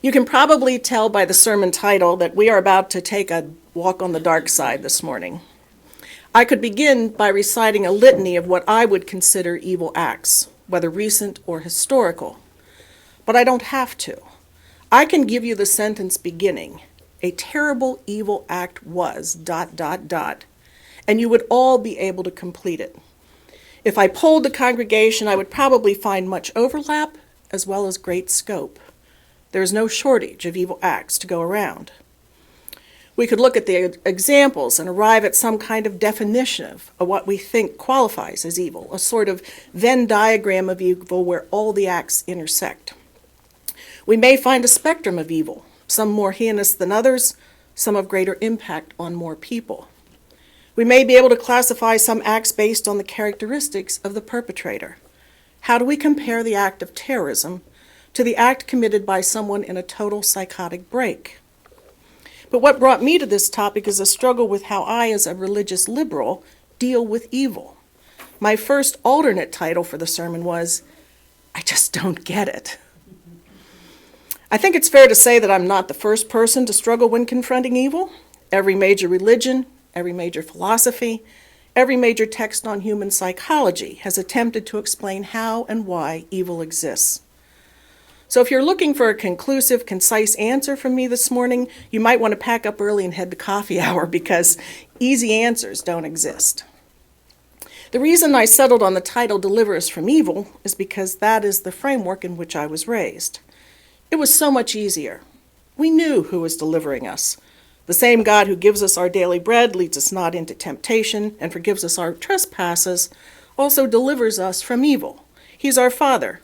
You can probably tell by the sermon title that we are about to take a walk on the dark side this morning. I could begin by reciting a litany of what I would consider evil acts, whether recent or historical. But I don't have to. I can give you the sentence beginning, "A terrible evil act was, ... and you would all be able to complete it. If I polled the congregation, I would probably find much overlap as well as great scope. There is no shortage of evil acts to go around. We could look at the examples and arrive at some kind of definition of what we think qualifies as evil, a sort of Venn diagram of evil where all the acts intersect. We may find a spectrum of evil, some more heinous than others, some of greater impact on more people. We may be able to classify some acts based on the characteristics of the perpetrator. How do we compare the act of terrorism to the act committed by someone in a total psychotic break? But what brought me to this topic is a struggle with how I, as a religious liberal, deal with evil. My first alternate title for the sermon was, "I just don't get it." I think it's fair to say that I'm not the first person to struggle when confronting evil. Every major religion, every major philosophy, every major text on human psychology has attempted to explain how and why evil exists. So if you're looking for a conclusive, concise answer from me this morning, you might want to pack up early and head to coffee hour because easy answers don't exist. The reason I settled on the title "Deliver Us from Evil" is because that is the framework in which I was raised. It was so much easier. We knew who was delivering us. The same God who gives us our daily bread, leads us not into temptation, and forgives us our trespasses, also delivers us from evil. He's our Father,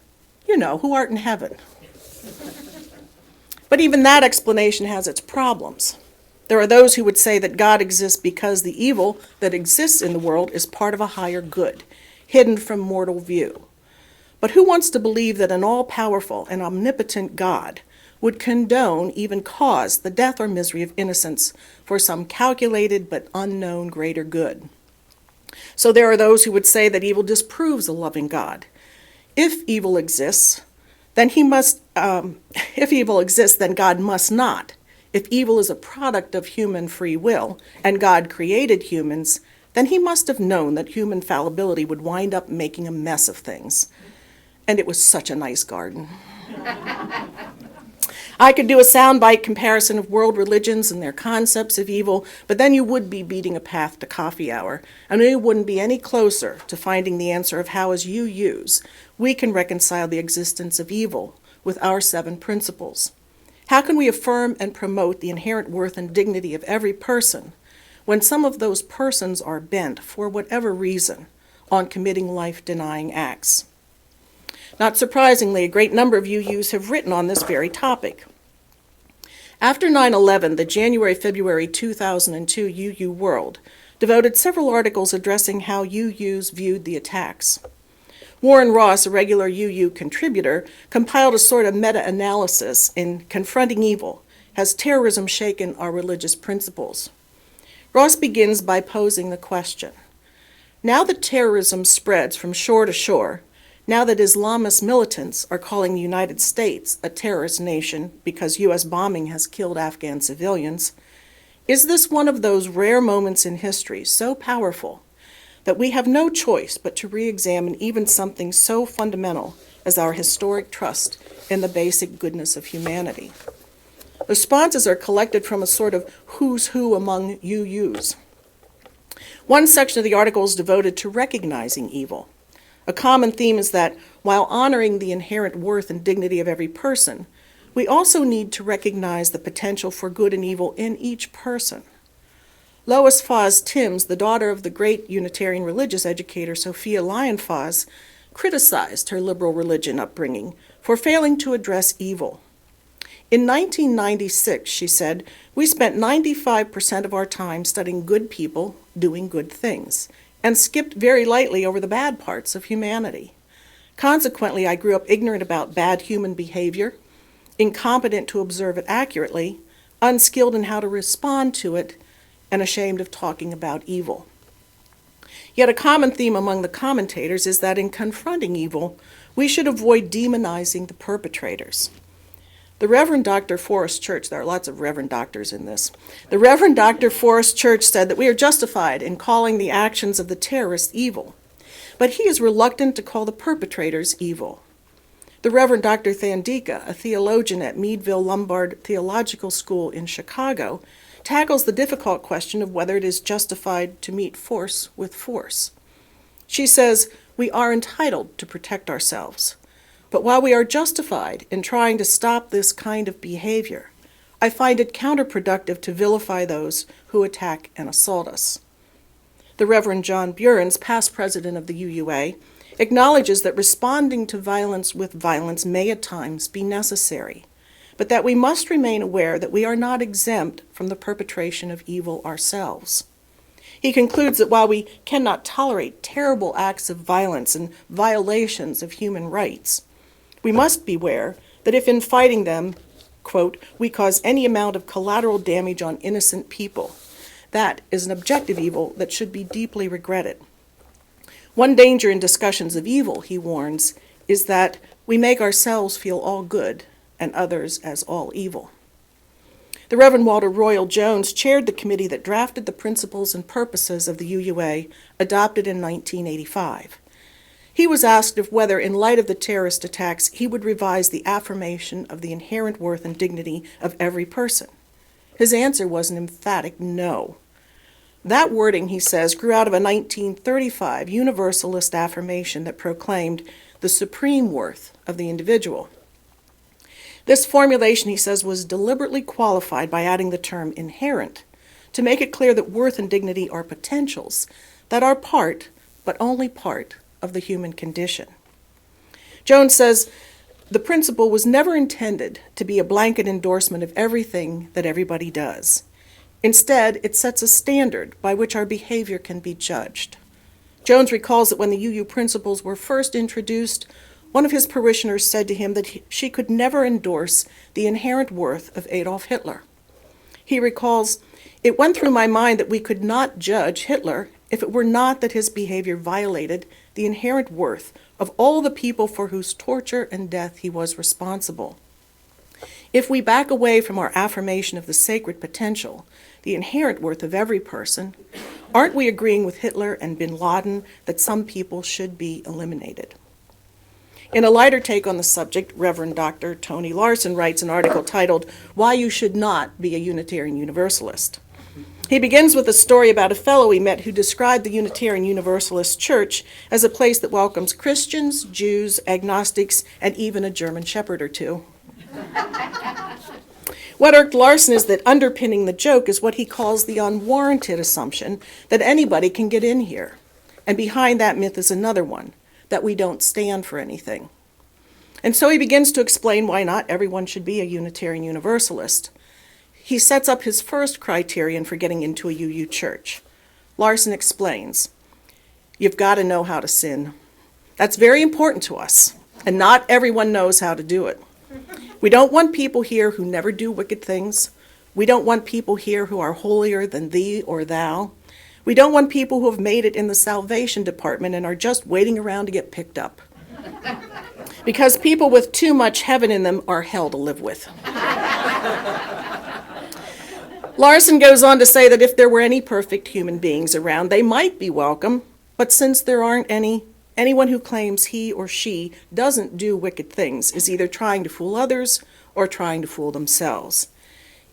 who art in heaven. But even that explanation has its problems. There are those who would say that God exists because the evil that exists in the world is part of a higher good, hidden from mortal view. But who wants to believe that an all-powerful and omnipotent God would condone, even cause, the death or misery of innocents for some calculated but unknown greater good? So there are those who would say that evil disproves a loving God. If evil exists, then God must not. If evil is a product of human free will, and God created humans, then he must have known that human fallibility would wind up making a mess of things. And it was such a nice garden. I could do a soundbite comparison of world religions and their concepts of evil, but then you would be beating a path to coffee hour, and you wouldn't be any closer to finding the answer of how, as UUs, we can reconcile the existence of evil with our 7 principles. How can we affirm and promote the inherent worth and dignity of every person when some of those persons are bent, for whatever reason, on committing life-denying acts? Not surprisingly, a great number of UUs have written on this very topic. After 9/11, the January-February 2002 UU World devoted several articles addressing how UUs viewed the attacks. Warren Ross, a regular UU contributor, compiled a sort of meta-analysis in Confronting Evil: Has Terrorism Shaken Our Religious Principles? Ross begins by posing the question, now that terrorism spreads from shore to shore, now that Islamist militants are calling the United States a terrorist nation because U.S. bombing has killed Afghan civilians, is this one of those rare moments in history so powerful that we have no choice but to re-examine even something so fundamental as our historic trust in the basic goodness of humanity? Responses are collected from a sort of who's who among UUs. One section of the article is devoted to recognizing evil. A common theme is that while honoring the inherent worth and dignity of every person, we also need to recognize the potential for good and evil in each person. Lois Foss Timms, the daughter of the great Unitarian religious educator Sophia Lyon Foss, criticized her liberal religion upbringing for failing to address evil. In 1996, she said, we spent 95% of our time studying good people doing good things, and skipped very lightly over the bad parts of humanity. Consequently, I grew up ignorant about bad human behavior, incompetent to observe it accurately, unskilled in how to respond to it, and ashamed of talking about evil. Yet a common theme among the commentators is that in confronting evil, we should avoid demonizing the perpetrators. The Reverend Dr. Forrest Church, there are lots of Reverend Doctors in this. The Reverend Dr. Forrest Church said that we are justified in calling the actions of the terrorists evil, but he is reluctant to call the perpetrators evil. The Reverend Dr. Thandika, a theologian at Meadville Lombard Theological School in Chicago, tackles the difficult question of whether it is justified to meet force with force. She says, we are entitled to protect ourselves. But while we are justified in trying to stop this kind of behavior, I find it counterproductive to vilify those who attack and assault us. The Reverend John Burens, past president of the UUA, acknowledges that responding to violence with violence may at times be necessary, but that we must remain aware that we are not exempt from the perpetration of evil ourselves. He concludes that while we cannot tolerate terrible acts of violence and violations of human rights, we must beware that if in fighting them, quote, we cause any amount of collateral damage on innocent people, that is an objective evil that should be deeply regretted. One danger in discussions of evil, he warns, is that we make ourselves feel all good and others as all evil. The Reverend Walter Royal Jones chaired the committee that drafted the principles and purposes of the UUA adopted in 1985. He was asked if whether, in light of the terrorist attacks, he would revise the affirmation of the inherent worth and dignity of every person. His answer was an emphatic no. That wording, he says, grew out of a 1935 Universalist affirmation that proclaimed the supreme worth of the individual. This formulation, he says, was deliberately qualified by adding the term inherent to make it clear that worth and dignity are potentials that are part, but only part, of the human condition. Jones says, the principle was never intended to be a blanket endorsement of everything that everybody does. Instead, it sets a standard by which our behavior can be judged. Jones recalls that when the UU principles were first introduced, one of his parishioners said to him that she could never endorse the inherent worth of Adolf Hitler. He recalls, it went through my mind that we could not judge Hitler if it were not that his behavior violated the inherent worth of all the people for whose torture and death he was responsible. If we back away from our affirmation of the sacred potential, the inherent worth of every person, aren't we agreeing with Hitler and bin Laden that some people should be eliminated? In a lighter take on the subject, Reverend Dr. Tony Larson writes an article titled, Why You Should Not Be a Unitarian Universalist. He begins with a story about a fellow he met who described the Unitarian Universalist Church as a place that welcomes Christians, Jews, agnostics, and even a German shepherd or two. What irked Larson is that underpinning the joke is what he calls the unwarranted assumption that anybody can get in here. And behind that myth is another one, that we don't stand for anything. And so he begins to explain why not everyone should be a Unitarian Universalist. He sets up his first criterion for getting into a UU church. Larson explains, you've got to know how to sin. That's very important to us, and not everyone knows how to do it. We don't want people here who never do wicked things. We don't want people here who are holier than thee or thou. We don't want people who have made it in the salvation department and are just waiting around to get picked up. Because people with too much heaven in them are hell to live with. Larson goes on to say that if there were any perfect human beings around, they might be welcome, but since there aren't any, anyone who claims he or she doesn't do wicked things is either trying to fool others or trying to fool themselves.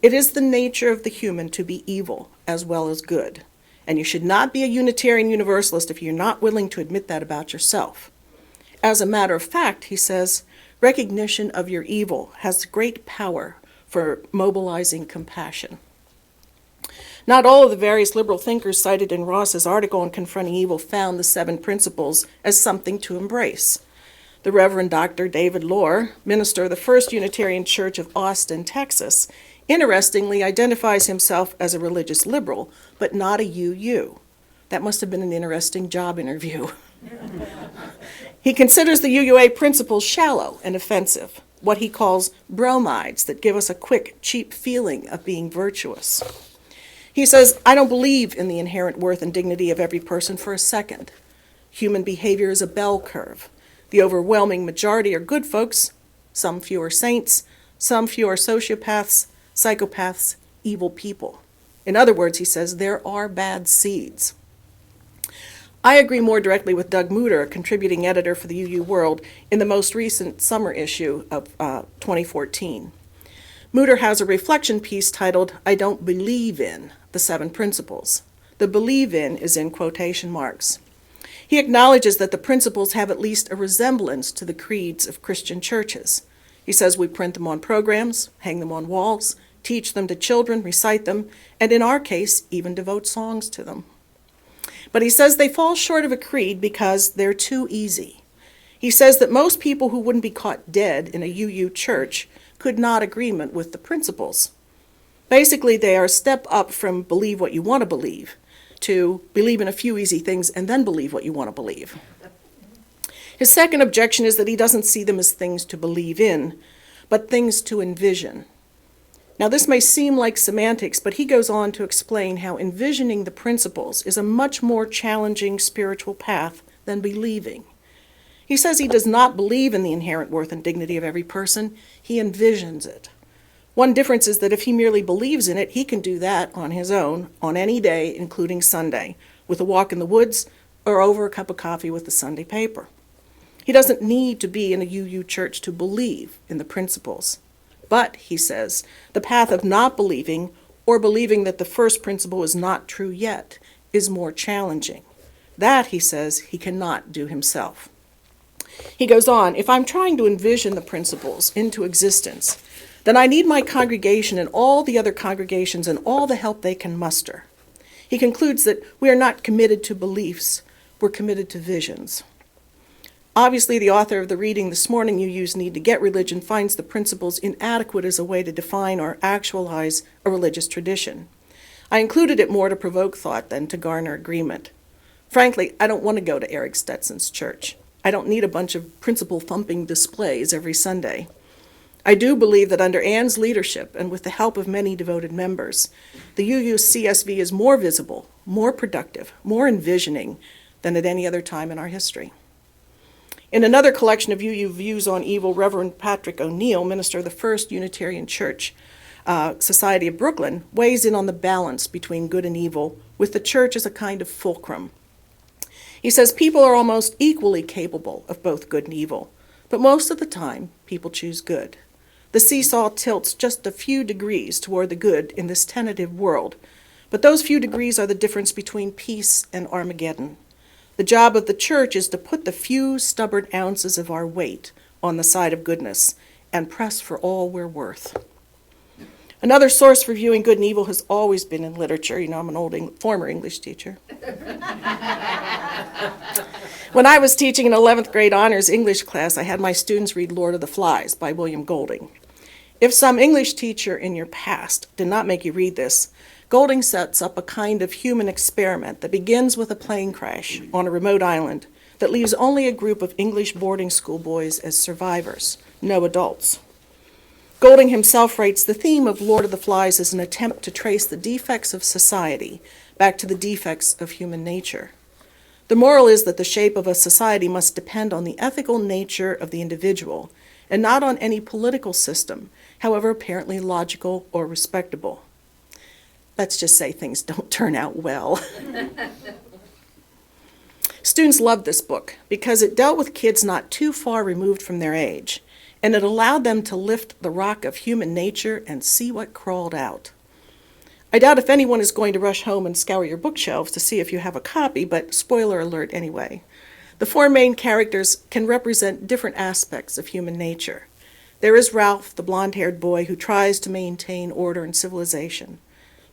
It is the nature of the human to be evil as well as good, and you should not be a Unitarian Universalist if you're not willing to admit that about yourself. As a matter of fact, he says, recognition of your evil has great power for mobilizing compassion. Not all of the various liberal thinkers cited in Ross's article on confronting evil found the 7 principles as something to embrace. The Reverend Dr. David Lohr, minister of the First Unitarian Church of Austin, Texas, interestingly identifies himself as a religious liberal, but not a UU. That must have been an interesting job interview. He considers the UUA principles shallow and offensive, what he calls bromides that give us a quick, cheap feeling of being virtuous. He says, I don't believe in the inherent worth and dignity of every person for a second. Human behavior is a bell curve. The overwhelming majority are good folks, some few are saints, Some few are sociopaths, psychopaths, evil people. In other words, he says, there are bad seeds. I agree more directly with Doug Mutter, a contributing editor for the UU World, in the most recent summer issue of 2014. Mutter has a reflection piece titled, "I Don't Believe in the Seven Principles." The "believe in" is in quotation marks. He acknowledges that the principles have at least a resemblance to the creeds of Christian churches. He says we print them on programs, hang them on walls, teach them to children, recite them, and in our case, even devote songs to them. But he says they fall short of a creed because they're too easy. He says that most people who wouldn't be caught dead in a UU church could nod agreement with the principles. Basically, they are a step up from believe what you want to believe to believe in a few easy things and then believe what you want to believe. His second objection is that he doesn't see them as things to believe in, but things to envision. Now, this may seem like semantics, but he goes on to explain how envisioning the principles is a much more challenging spiritual path than believing. He says he does not believe in the inherent worth and dignity of every person. He envisions it. One difference is that if he merely believes in it, he can do that on his own, on any day, including Sunday, with a walk in the woods or over a cup of coffee with the Sunday paper. He doesn't need to be in a UU church to believe in the principles. But, he says, the path of not believing, or believing that the first principle is not true yet, is more challenging. That, he says, he cannot do himself. He goes on, if I'm trying to envision the principles into existence, then I need my congregation and all the other congregations and all the help they can muster. He concludes that we are not committed to beliefs, we're committed to visions. Obviously, the author of the reading this morning, UU's Need to Get Religion, finds the principles inadequate as a way to define or actualize a religious tradition. I included it more to provoke thought than to garner agreement. Frankly, I don't want to go to Eric Stetson's church. I don't need a bunch of principle-thumping displays every Sunday. I do believe that under Anne's leadership and with the help of many devoted members, the UUCSV is more visible, more productive, more envisioning than at any other time in our history. In another collection of UU Views on Evil, Reverend Patrick O'Neill, minister of the First Unitarian Church Society of Brooklyn, weighs in on the balance between good and evil, with the church as a kind of fulcrum. He says people are almost equally capable of both good and evil, but most of the time, people choose good. The seesaw tilts just a few degrees toward the good in this tentative world, but those few degrees are the difference between peace and Armageddon. The job of the church is to put the few stubborn ounces of our weight on the side of goodness and press for all we're worth. Another source for viewing good and evil has always been in literature. You know, I'm an former English teacher. When I was teaching an 11th grade honors English class, I had my students read Lord of the Flies by William Golding. If some English teacher in your past did not make you read this, Golding sets up a kind of human experiment that begins with a plane crash on a remote island that leaves only a group of English boarding school boys as survivors, no adults. Golding himself writes, the theme of Lord of the Flies is an attempt to trace the defects of society back to the defects of human nature. The moral is that the shape of a society must depend on the ethical nature of the individual and not on any political system, however apparently logical or respectable. Let's just say things don't turn out well. Students loved this book because it dealt with kids not too far removed from their age, and it allowed them to lift the rock of human nature and see what crawled out. I doubt if anyone is going to rush home and scour your bookshelves to see if you have a copy, but spoiler alert anyway. The four main characters can represent different aspects of human nature. There is Ralph, the blonde-haired boy who tries to maintain order and civilization.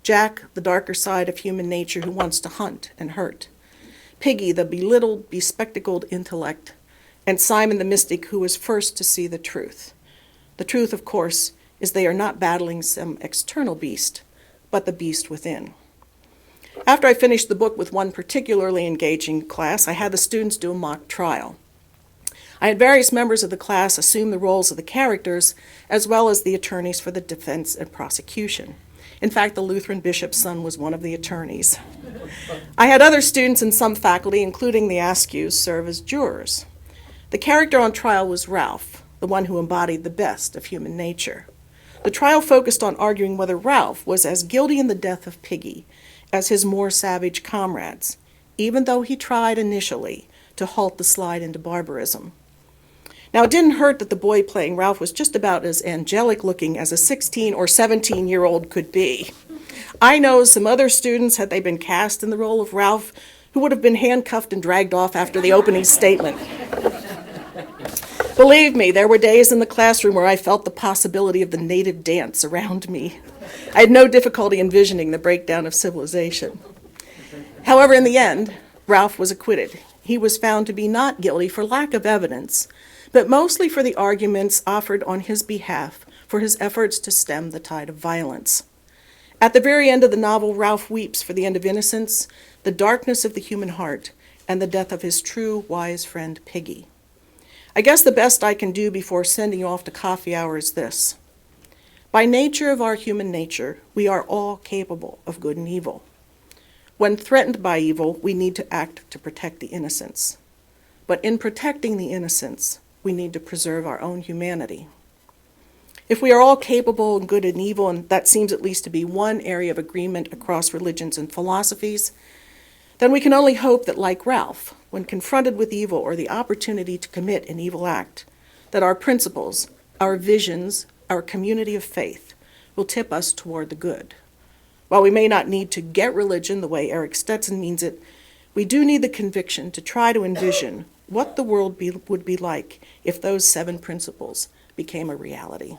Jack, the darker side of human nature who wants to hunt and hurt. Piggy, the belittled, bespectacled intellect. And Simon the mystic who is first to see the truth. The truth, of course, is they are not battling some external beast, but the beast within. After I finished the book with one particularly engaging class, I had the students do a mock trial. I had various members of the class assume the roles of the characters, as well as the attorneys for the defense and prosecution. In fact, the Lutheran bishop's son was one of the attorneys. I had other students and some faculty, including the Askews, serve as jurors. The character on trial was Ralph, the one who embodied the best of human nature. The trial focused on arguing whether Ralph was as guilty in the death of Piggy as his more savage comrades, even though he tried initially to halt the slide into barbarism. Now, it didn't hurt that the boy playing Ralph was just about as angelic looking as a 16 or 17-year-old could be. I know some other students, had they been cast in the role of Ralph, who would have been handcuffed and dragged off after the opening statement. Believe me, there were days in the classroom where I felt the possibility of the native dance around me. I had no difficulty envisioning the breakdown of civilization. However, in the end, Ralph was acquitted. He was found to be not guilty for lack of evidence, but mostly for the arguments offered on his behalf for his efforts to stem the tide of violence. At the very end of the novel, Ralph weeps for the end of innocence, the darkness of the human heart, and the death of his true, wise friend, Piggy. I guess the best I can do before sending you off to coffee hour is this. By nature of our human nature, we are all capable of good and evil. When threatened by evil, we need to act to protect the innocents. But in protecting the innocents, we need to preserve our own humanity. If we are all capable of good and evil, and that seems at least to be one area of agreement across religions and philosophies, then we can only hope that, like Ralph, when confronted with evil or the opportunity to commit an evil act, that our principles, our visions, our community of faith will tip us toward the good. While we may not need to get religion the way Eric Stetson means it, we do need the conviction to try to envision what the world would be like if those 7 principles became a reality.